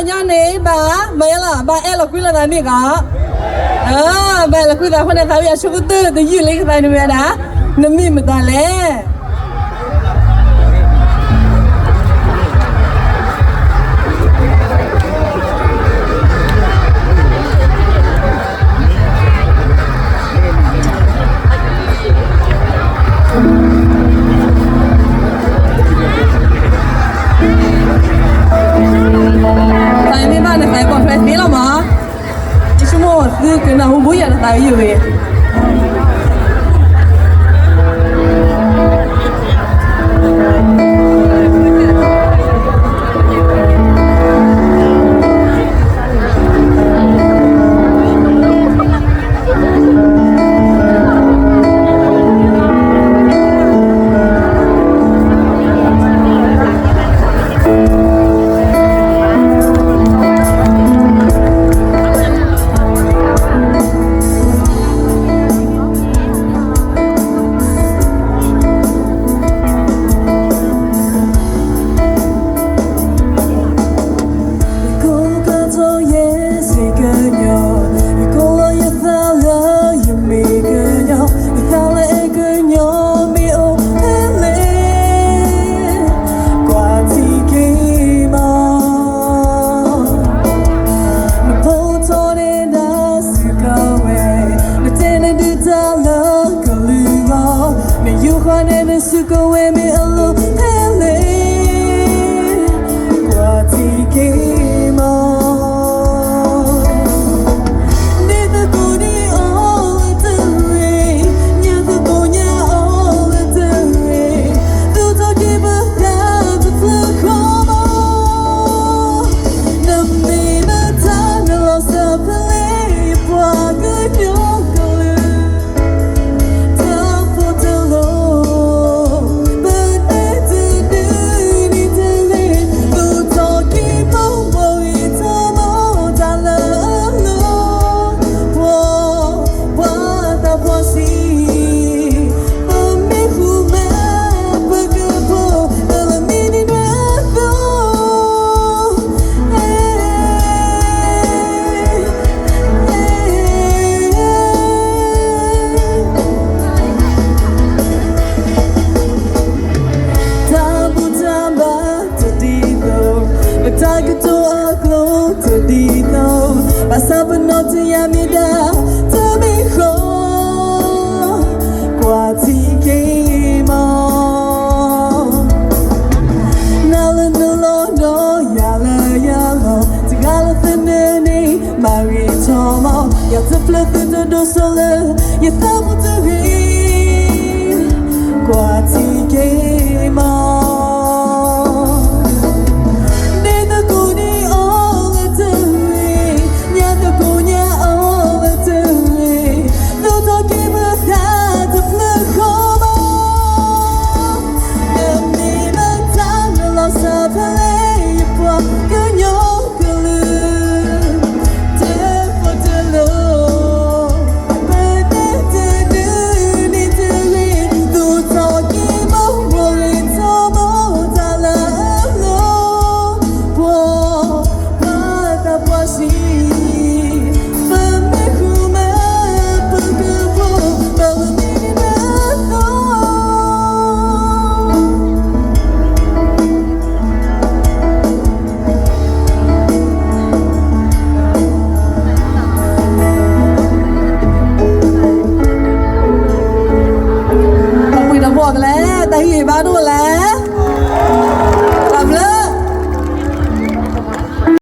nhà này bà mấy là bà em là quý là này cả bà là quý là hôm nay tao bây giờ chụp tư từ dưới lấy cái này nữa đã nấm mi mà ta lẽ cái nào không biết là tại gì vậyบอกแล้วแต่หีบาดูแล